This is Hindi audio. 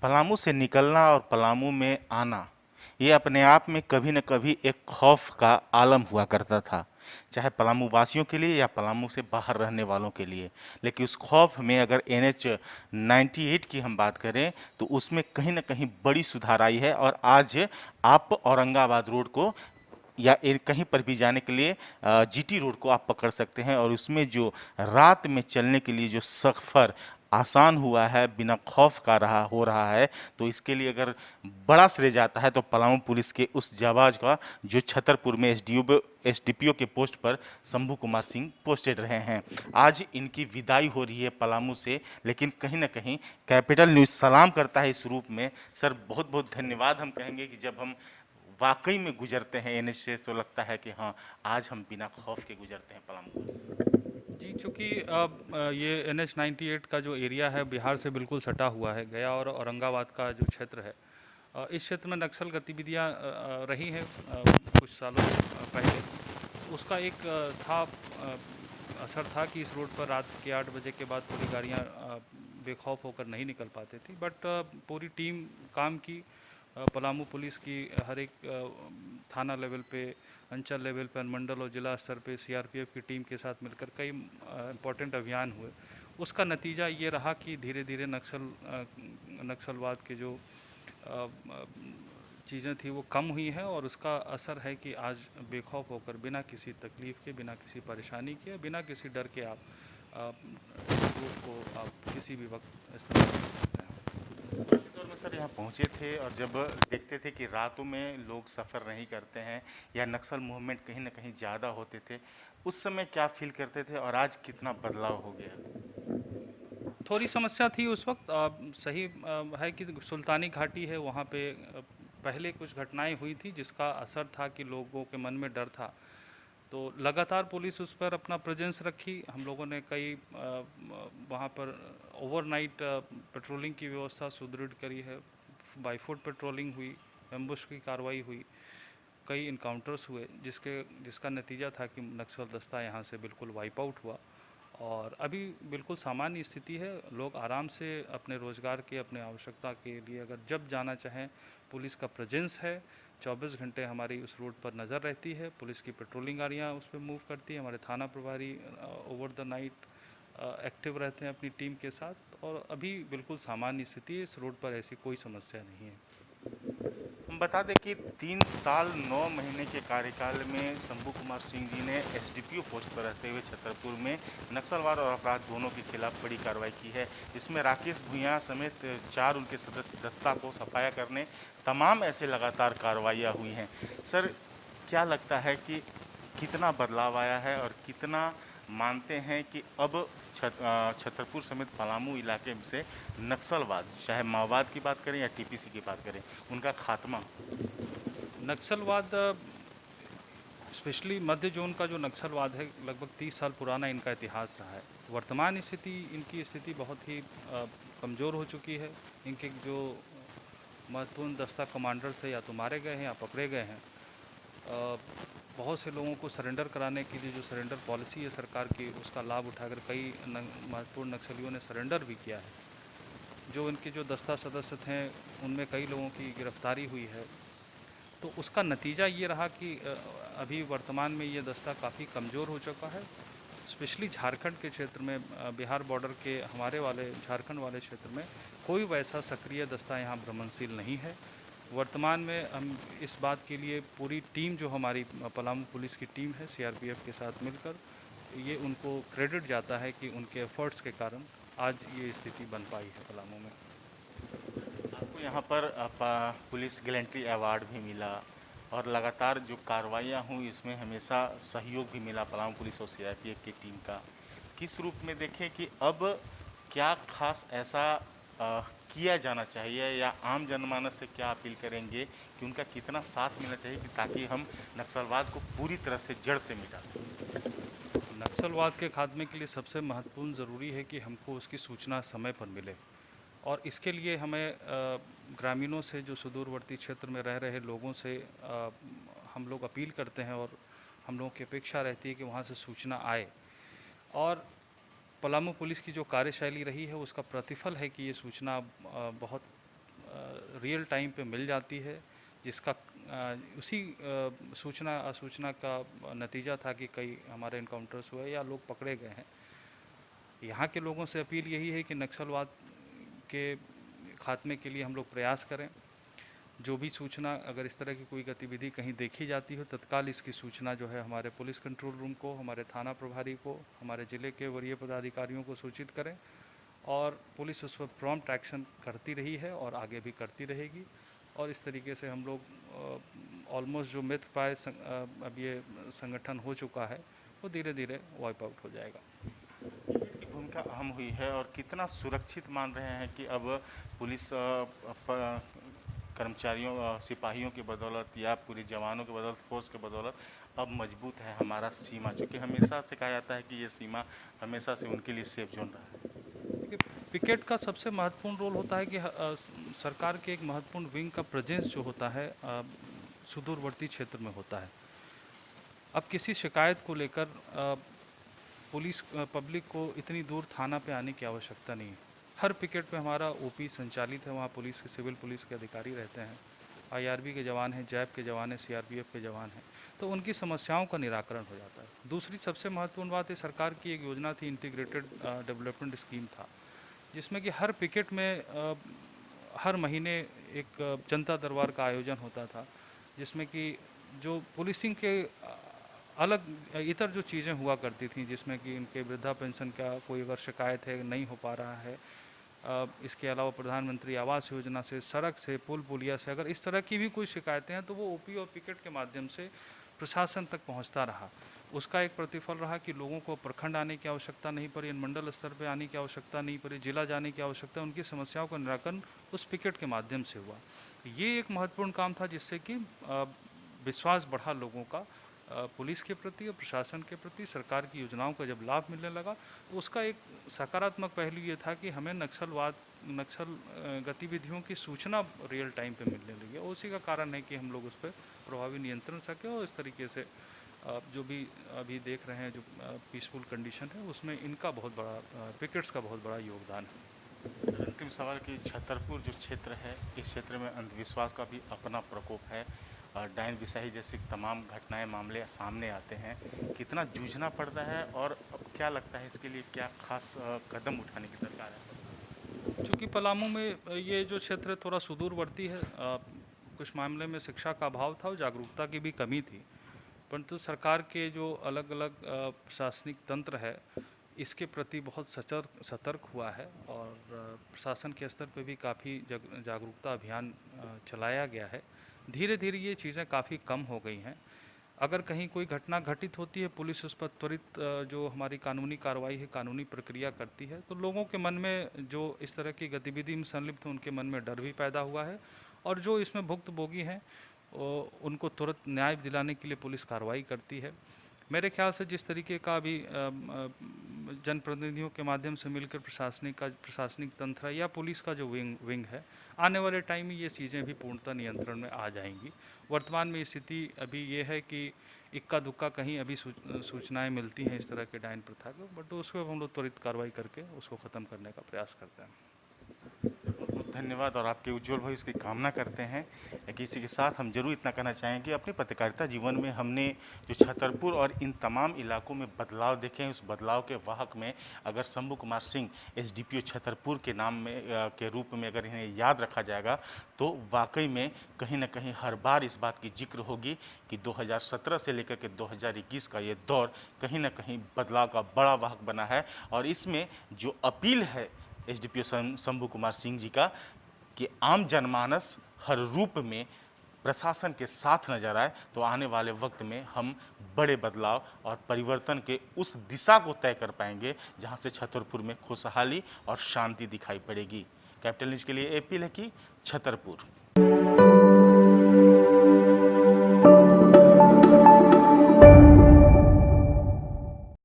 पलामू से निकलना और पलामू में आना ये अपने आप में कभी न कभी एक खौफ का आलम हुआ करता था, चाहे पलामू वासियों के लिए या पलामू से बाहर रहने वालों के लिए। लेकिन उस खौफ में अगर NH 98 की हम बात करें तो उसमें कहीं न कहीं बड़ी सुधार आई है और आज आप औरंगाबाद रोड को या कहीं पर भी जाने के लिए GT रोड को आप पकड़ सकते हैं और उसमें जो रात में चलने के लिए जो सफ़र आसान हुआ है, बिना खौफ का रहा हो रहा है, तो इसके लिए अगर बड़ा श्रेय जाता है तो पलामू पुलिस के उस जाबाज का जो छतरपुर में SDPO के पोस्ट पर शंभू कुमार सिंह पोस्टेड रहे हैं। आज इनकी विदाई हो रही है पलामू से, लेकिन कहीं ना कहीं कैपिटल न्यूज़ सलाम करता है इस रूप में। सर बहुत बहुत धन्यवाद हम कहेंगे कि जब हम वाकई में गुजरते हैं NH से तो लगता है कि हाँ, आज हम बिना खौफ के गुजरते हैं पलामू से। जी, चूँकि ये NH 98 का जो एरिया है बिहार से बिल्कुल सटा हुआ है। गया और औरंगाबाद का जो क्षेत्र है, इस क्षेत्र में नक्सल गतिविधियाँ रही हैं कुछ सालों पहले। उसका एक असर था कि इस रोड पर रात के 8 बजे के बाद पूरी गाड़ियाँ बेखौफ होकर नहीं निकल पाती थी। बट पूरी टीम काम की, पलामू पुलिस की हर एक थाना लेवल पे, अंचल लेवल पे, अनुमंडल और जिला स्तर पे CRPF की टीम के साथ मिलकर कई इम्पोर्टेंट अभियान हुए। उसका नतीजा ये रहा कि धीरे धीरे नक्सलवाद के जो चीज़ें थी वो कम हुई हैं और उसका असर है कि आज बेखौफ होकर बिना किसी तकलीफ़ के, बिना किसी परेशानी के, बिना किसी डर के आप इस रूट को आप किसी भी वक्त इस्तेमाल कर सकते हैं। शुरुआती दौर में सर यहाँ पहुँचे थे और जब देखते थे कि रातों में लोग सफ़र नहीं करते हैं या नक्सल मूवमेंट कहीं ना कहीं ज़्यादा होते थे, उस समय क्या फील करते थे और आज कितना बदलाव हो गया? थोड़ी समस्या थी उस वक्त। सही है कि सुल्तानी घाटी है, वहाँ पे पहले कुछ घटनाएं हुई थी जिसका असर था कि लोगों के मन में डर था। तो लगातार पुलिस उस पर अपना प्रेजेंस रखी। हम लोगों ने कई वहाँ पर ओवरनाइट पेट्रोलिंग की व्यवस्था सुदृढ़ करी है। बाई फुट पेट्रोलिंग हुई, एम्बुश की कार्रवाई हुई, कई इनकाउंटर्स हुए जिसका नतीजा था कि नक्सल दस्ता यहाँ से बिल्कुल वाइप आउट हुआ और अभी बिल्कुल सामान्य स्थिति है। लोग आराम से अपने रोज़गार के, अपने आवश्यकता के लिए अगर जब जाना चाहें, पुलिस का प्रेजेंस है। 24 घंटे हमारी उस रोड पर नज़र रहती है, पुलिस की पेट्रोलिंग गाड़ियाँ उस पर मूव करती है, हमारे थाना प्रभारी ओवर द नाइट एक्टिव रहते हैं अपनी टीम के साथ और अभी बिल्कुल सामान्य स्थिति है। इस रोड पर ऐसी कोई समस्या नहीं है। हम बता दें कि 3 साल 9 महीने के कार्यकाल में शंभू कुमार सिंह जी ने SDPO पोस्ट पर रहते हुए छतरपुर में नक्सलवाद और अपराध दोनों के खिलाफ बड़ी कार्रवाई की है। इसमें राकेश भूँइया समेत 4 उनके सदस्य दस्ता को सफाया करने तमाम ऐसे लगातार कार्रवाइयाँ हुई हैं। सर क्या लगता है कि कितना बदलाव आया है और कितना मानते हैं कि अब छतरपुर समेत पलामू इलाके से नक्सलवाद, चाहे माओवाद की बात करें या TPC की बात करें, उनका खात्मा हो? नक्सलवाद, स्पेशली मध्य जोन का जो नक्सलवाद है, लगभग 30 साल पुराना इनका इतिहास रहा है। वर्तमान स्थिति, इनकी स्थिति बहुत ही कमज़ोर हो चुकी है। इनके जो महत्वपूर्ण दस्ता कमांडर थे या तो मारे गए हैं या पकड़े गए हैं। बहुत से लोगों को सरेंडर कराने के लिए जो सरेंडर पॉलिसी है सरकार की, उसका लाभ उठाकर कई महत्वपूर्ण नक्सलियों ने सरेंडर भी किया है। जो इनके जो दस्ता सदस्य थे उनमें कई लोगों की गिरफ्तारी हुई है। तो उसका नतीजा ये रहा कि अभी वर्तमान में ये दस्ता काफ़ी कमज़ोर हो चुका है। स्पेशली झारखंड के क्षेत्र में, बिहार बॉर्डर के हमारे वाले झारखंड वाले क्षेत्र में कोई वैसा सक्रिय दस्ता यहाँ भ्रमणशील नहीं है। वर्तमान में हम इस बात के लिए पूरी टीम, जो हमारी पलामू पुलिस की टीम है CRPF के साथ मिलकर, ये उनको क्रेडिट जाता है कि उनके एफर्ट्स के कारण आज ये स्थिति बन पाई है पलामू में। आपको यहाँ पर पुलिस गैलेंट्री अवार्ड भी मिला और लगातार जो कार्रवाइयाँ हुई इसमें हमेशा सहयोग भी मिला पलामू पुलिस और CRPF की टीम का। किस रूप में देखें कि अब क्या खास ऐसा किया जाना चाहिए या आम जनमानस से क्या अपील करेंगे कि उनका कितना साथ मिलना चाहिए कि ताकि हम नक्सलवाद को पूरी तरह से जड़ से मिटा सकें? नक्सलवाद के खात्मे के लिए सबसे महत्वपूर्ण ज़रूरी है कि हमको उसकी सूचना समय पर मिले और इसके लिए हमें ग्रामीणों से, जो सुदूरवर्ती क्षेत्र में रह रहे लोगों से हम लोग अपील करते हैं और हम लोगों की अपेक्षा रहती है कि वहाँ से सूचना आए। और पलामू पुलिस की जो कार्यशैली रही है उसका प्रतिफल है कि ये सूचना बहुत रियल टाइम पे मिल जाती है, जिसका उसी सूचना असूचना का नतीजा था कि कई हमारे इनकाउंटर्स हुए या लोग पकड़े गए हैं। यहाँ के लोगों से अपील यही है कि नक्सलवाद के खात्मे के लिए हम लोग प्रयास करें। जो भी सूचना, अगर इस तरह की कोई गतिविधि कहीं देखी जाती हो, तत्काल इसकी सूचना जो है हमारे पुलिस कंट्रोल रूम को, हमारे थाना प्रभारी को, हमारे ज़िले के वरीय पदाधिकारियों को सूचित करें और पुलिस उस पर प्रॉम्प्ट एक्शन करती रही है और आगे भी करती रहेगी। और इस तरीके से हम लोग ऑलमोस्ट जो मिथ प्राय अब ये संगठन हो चुका है, वो धीरे धीरे वाइप आउट हो जाएगा। की भूमिका अहम हुई है और कितना सुरक्षित मान रहे हैं कि अब पुलिस कर्मचारियों सिपाहियों की बदौलत या पूरे जवानों की बदौलत, फोर्स के बदौलत अब मजबूत है हमारा सीमा, चूँकि हमेशा से कहा जाता है कि ये सीमा हमेशा से उनके लिए सेफ जोन रहा है। देखिए, पिकेट का सबसे महत्वपूर्ण रोल होता है कि सरकार के एक महत्वपूर्ण विंग का प्रेजेंस जो होता है सुदूरवर्ती क्षेत्र में होता है। अब किसी शिकायत को लेकर पुलिस पब्लिक को इतनी दूर थाना पे आने की आवश्यकता नहीं है। हर पिकेट पे हमारा ओपी संचालित है, वहाँ पुलिस के, सिविल पुलिस के अधिकारी रहते हैं, आईआरबी के जवान हैं, जैप के जवान हैं, सीआरपीएफ के जवान हैं, तो उनकी समस्याओं का निराकरण हो जाता है। दूसरी सबसे महत्वपूर्ण बात है, सरकार की एक योजना थी, इंटीग्रेटेड डेवलपमेंट स्कीम था, जिसमें कि हर पिकेट में हर महीने एक जनता दरबार का आयोजन होता था, जिसमें कि जो पुलिसिंग के अलग इतर जो चीज़ें हुआ करती थी, जिसमें कि इनके वृद्धा पेंशन का कोई अगर शिकायत है, नहीं हो पा रहा है, इसके अलावा प्रधानमंत्री आवास योजना से, सड़क से, पुल पुलिया से, अगर इस तरह की भी कोई शिकायतें हैं तो वो ओपी और पिकेट के माध्यम से प्रशासन तक पहुंचता रहा। उसका एक प्रतिफल रहा कि लोगों को प्रखंड आने की आवश्यकता नहीं पड़ी, मंडल स्तर पर आने की आवश्यकता नहीं पड़ी, जिला जाने की आवश्यकता, उनकी समस्याओं का निराकरण उस पिकेट के माध्यम से हुआ। ये एक महत्वपूर्ण काम था, जिससे कि विश्वास बढ़ा लोगों का पुलिस के प्रति और प्रशासन के प्रति। सरकार की योजनाओं का जब लाभ मिलने लगा तो उसका एक सकारात्मक पहलू ये था कि हमें नक्सल गतिविधियों की सूचना रियल टाइम पे मिलने लगी, और उसी का कारण है कि हम लोग उस पर प्रभावी नियंत्रण सके। और इस तरीके से जो भी अभी देख रहे हैं जो पीसफुल कंडीशन है, उसमें इनका बहुत बड़ा, पिकेट्स का बहुत बड़ा योगदान है। अंतिम सवाल कि छतरपुर जो क्षेत्र है, इस क्षेत्र में अंधविश्वास का भी अपना प्रकोप है, डायन बिसाही जैसी तमाम घटनाएं, मामले सामने आते हैं, कितना जूझना पड़ता है और अब क्या लगता है इसके लिए क्या खास कदम उठाने की दरकार है? चूँकि पलामू में ये जो क्षेत्र है थोड़ा सुदूरवर्ती है, कुछ मामले में शिक्षा का अभाव था और जागरूकता की भी कमी थी, परंतु सरकार के जो अलग अलग प्रशासनिक तंत्र है, इसके प्रति बहुत सतर्क हुआ है और प्रशासन के स्तर पे भी काफ़ी जागरूकता अभियान चलाया गया है। धीरे धीरे ये चीज़ें काफ़ी कम हो गई हैं। अगर कहीं कोई घटना घटित होती है, पुलिस उस पर त्वरित जो हमारी कानूनी कार्रवाई है, कानूनी प्रक्रिया करती है, तो लोगों के मन में जो इस तरह की गतिविधि में संलिप्त हैं, उनके मन में डर भी पैदा हुआ है, और जो इसमें भुक्तभोगी हैं उनको तुरंत न्याय दिलाने के लिए पुलिस कार्रवाई करती है। मेरे ख्याल से जिस तरीके का अभी जनप्रतिनिधियों के माध्यम से मिलकर प्रशासनिक तंत्र या पुलिस का जो विंग है, आने वाले टाइम में ये चीज़ें भी पूर्णतः नियंत्रण में आ जाएंगी। वर्तमान में स्थिति अभी ये है कि इक्का दुक्का कहीं अभी सूचनाएं मिलती हैं इस तरह के डायन प्रथा को, बट उस पर हम लोग त्वरित कार्रवाई करके उसको ख़त्म करने का प्रयास करते हैं। बहुत धन्यवाद और आपके उज्जवल भविष्य की कामना करते हैं। इसी के साथ हम जरूर इतना कहना चाहेंगे कि अपने पत्रकारिता जीवन में हमने जो छतरपुर और इन तमाम इलाकों में बदलाव देखे हैं, उस बदलाव के वाहक में अगर शंभू कुमार सिंह एसडीपीओ छतरपुर के नाम में के रूप में अगर इन्हें याद रखा जाएगा, तो वाकई में कहीं ना कहीं हर बार इस बात की जिक्र होगी कि 2017 से लेकर के 2021 का ये दौर कहीं ना कहीं बदलाव का बड़ा वाहक बना है। और इसमें जो अपील है एसडीपीओ शंभू कुमार सिंह जी का कि आम जनमानस हर रूप में प्रशासन के साथ नजर आए, तो आने वाले वक्त में हम बड़े बदलाव और परिवर्तन के उस दिशा को तय कर पाएंगे जहां से छतरपुर में खुशहाली और शांति दिखाई पड़ेगी। कैपिटल न्यूज़ के लिए अपील है कि छतरपुर